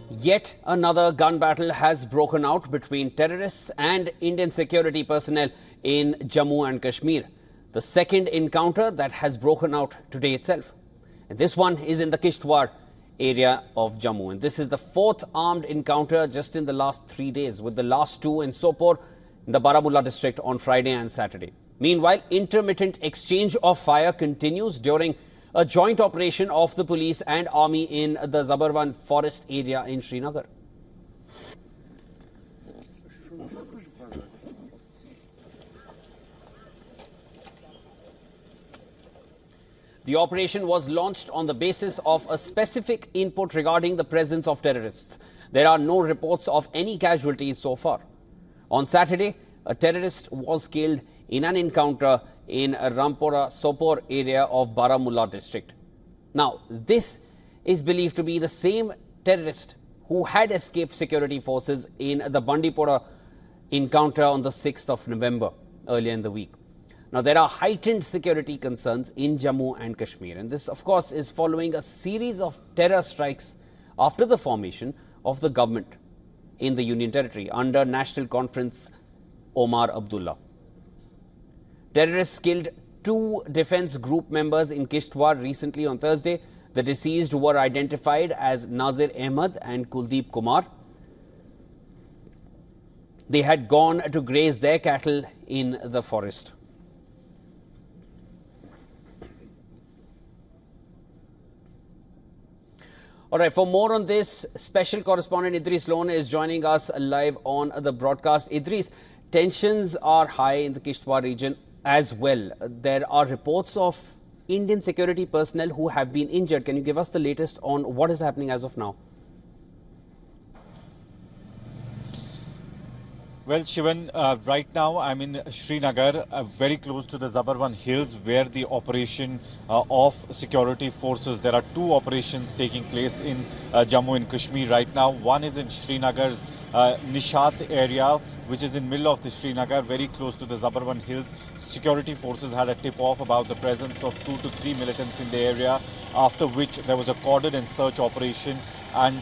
Yet another gun battle has broken out between terrorists and Indian security personnel in Jammu and Kashmir. The second encounter that has broken out today itself. And this one is in the Kishtwar area of Jammu. And this is the fourth armed encounter just in the last 3 days, with the last two in Sopore, in the Baramulla district, on Friday and Saturday. Meanwhile, intermittent exchange of fire continues during a joint operation of the police and army in the Zabarwan forest area in Srinagar. The operation was launched on the basis of a specific input regarding the presence of terrorists. There are no reports of any casualties so far. On Saturday, a terrorist was killed in an encounter in Rampura Sopore area of Baramulla district. Now, this is believed to be the same terrorist who had escaped security forces in the Bandipora encounter on the 6th of November earlier in the week. Now, there are heightened security concerns in Jammu and Kashmir, and this, of course, is following a series of terror strikes after the formation of the government in the Union Territory under National Conference Omar Abdullah. Terrorists killed 2 defense group members in Kishtwar recently on Thursday. The deceased were identified as Nazir Ahmed and Kuldeep Kumar. They had gone to graze their cattle in the forest. All right, for more on this, special correspondent Idris Lone is joining us live on the broadcast. Idris, tensions are high in the Kishtwar region as well. There are reports of Indian security personnel who have been injured. Can you give us the latest on what is happening as of now? Well, Shivan, right now I'm in Srinagar, very close to the Zabarwan Hills, where the operation of security forces, there are 2 operations taking place in Jammu and Kashmir right now. One is in Srinagar's Nishat area, which is in middle of the Srinagar, very close to the Zabarwan Hills. Security forces had a tip-off about the presence of 2 to 3 militants in the area, after which there was a cordon and search operation, and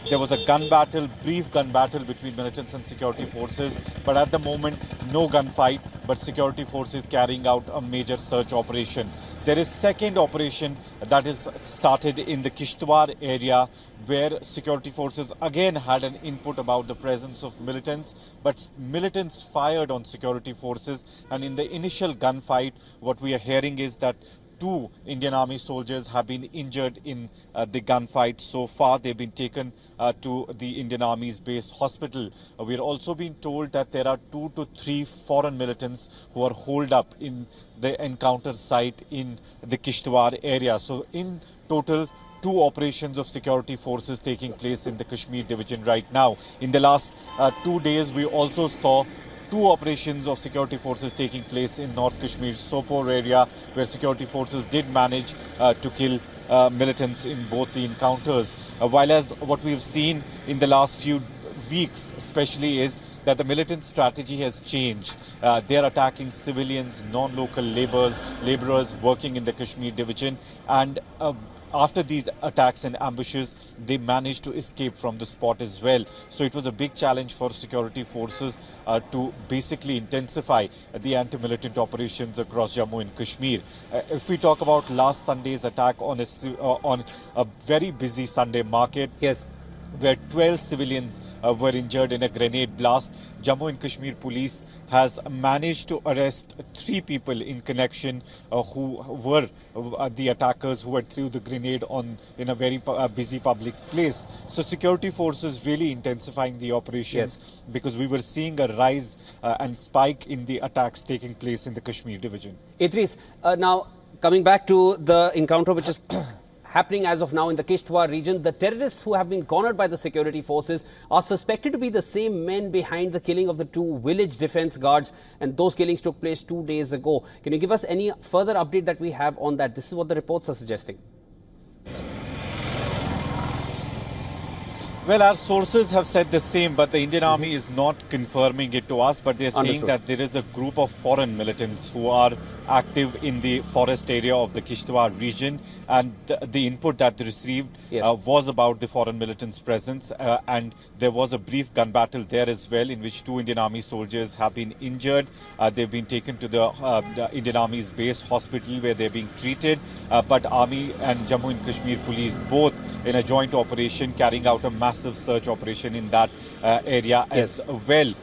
there was a brief gun battle between militants and security forces. But at the moment, no gunfight, but security forces carrying out a major search operation. There is second operation that is started in the Kishtwar area, where security forces again had an input about the presence of militants, but militants fired on security forces, and in the initial gunfight, what we are hearing is that 2 Indian Army soldiers have been injured in the gunfight so far. They've been taken to the Indian Army's base hospital. We're also being told that there are 2 to 3 foreign militants who are holed up in the encounter site in the Kishtwar area. So in total, 2 operations of security forces taking place in the Kashmir division right now. In the last 2 days, we also saw 2 operations of security forces taking place in North Kashmir's Sopore area, where security forces did manage to kill militants in both the encounters. While as what we've seen in the last few weeks especially is that the militant strategy has changed. They're attacking civilians, non-local laborers working in the Kashmir division, and after these attacks and ambushes, they managed to escape from the spot as well. So it was a big challenge for security forces to basically intensify the anti-militant operations across Jammu and Kashmir. If we talk about last Sunday's attack on a very busy Sunday market, Yes, where 12 civilians were injured in a grenade blast, Jammu and Kashmir police has managed to arrest 3 people in connection who were the attackers who had threw the grenade in a very busy public place. So security forces really intensifying the operations, Yes, because we were seeing a rise and spike in the attacks taking place in the Kashmir division. Idris, now coming back to the encounter which is happening as of now in the Kishtwar region, the terrorists who have been cornered by the security forces are suspected to be the same men behind the killing of the 2 village defense guards, and those killings took place 2 days ago. Can you give us any further update that we have on that? This is what the reports are suggesting. Well, our sources have said the same, but the Indian Army is not confirming it to us, but they're saying Understood. that there is a group of foreign militants who are active in the forest area of the Kishtwar region, and the input that they received was about the foreign militants' presence, and there was a brief gun battle there as well, in which 2 Indian Army soldiers have been injured. They've been taken to the Indian Army's base hospital where they're being treated, but Army and Jammu and Kashmir Police both in a joint operation carrying out a massive search operation in that area as well.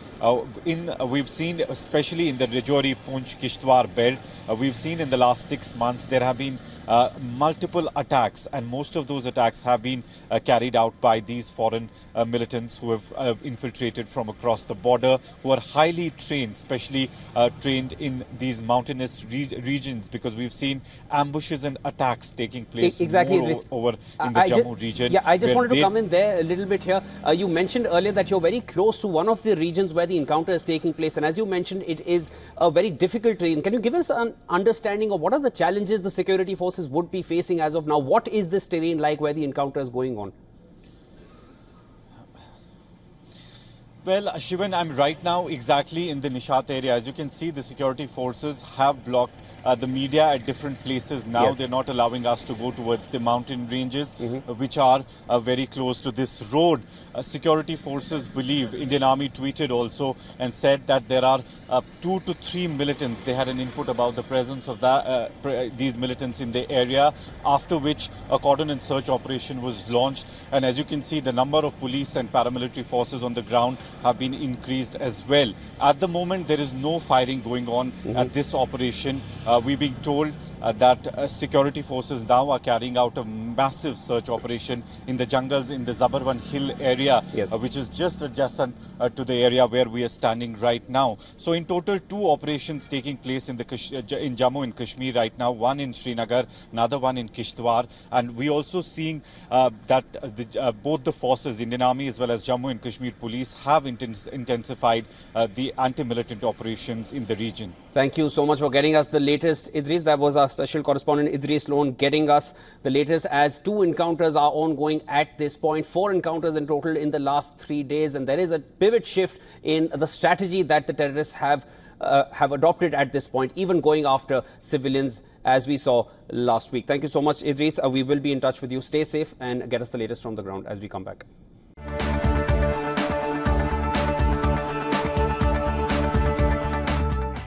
We've seen, especially in the Rajouri, Poonch, Kishtwar belt, we've seen in the last 6 months there have been multiple attacks, and most of those attacks have been carried out by these foreign militants who have infiltrated from across the border, who are highly trained, especially trained in these mountainous regions, because we've seen ambushes and attacks taking place over in the Jammu region. Yeah, I just wanted to come in there a little bit here. You mentioned earlier that you're very close to one of the regions where the encounter is taking place, and as you mentioned, it is a very difficult terrain. Can you give us an understanding of what are the challenges the security forces would be facing as of now? What is this terrain like where the encounter is going on? Well, Shivan, I'm right now exactly in the Nishat area. As you can see, the security forces have blocked the media at different places now. They're not allowing us to go towards the mountain ranges, which are very close to this road. Security forces believe, Indian Army tweeted also and said that there are 2 to 3 militants. They had an input about the presence of these militants in the area, after which a cordon and search operation was launched. And as you can see, the number of police and paramilitary forces on the ground have been increased as well. At the moment, there is no firing going on at this operation. We're being told that security forces now are carrying out a massive search operation in the jungles in the Zabarwan Hill area, which is just adjacent to the area where we are standing right now. So in total, 2 operations taking place in Jammu and Kashmir right now, one in Srinagar, another one in Kishtwar. And we also seeing that both the forces, Indian Army as well as Jammu and Kashmir Police, have intensified the anti-militant operations in the region. Thank you so much for getting us the latest, Idris. That was our special correspondent Idris Lone getting us the latest, as 2 encounters are ongoing at this point. 4 encounters in total in the last 3 days, and there is a pivot shift in the strategy that the terrorists have adopted at this point, even going after civilians, as we saw last week. Thank you so much, Idris. We will be in touch with you. Stay safe and get us the latest from the ground as we come back.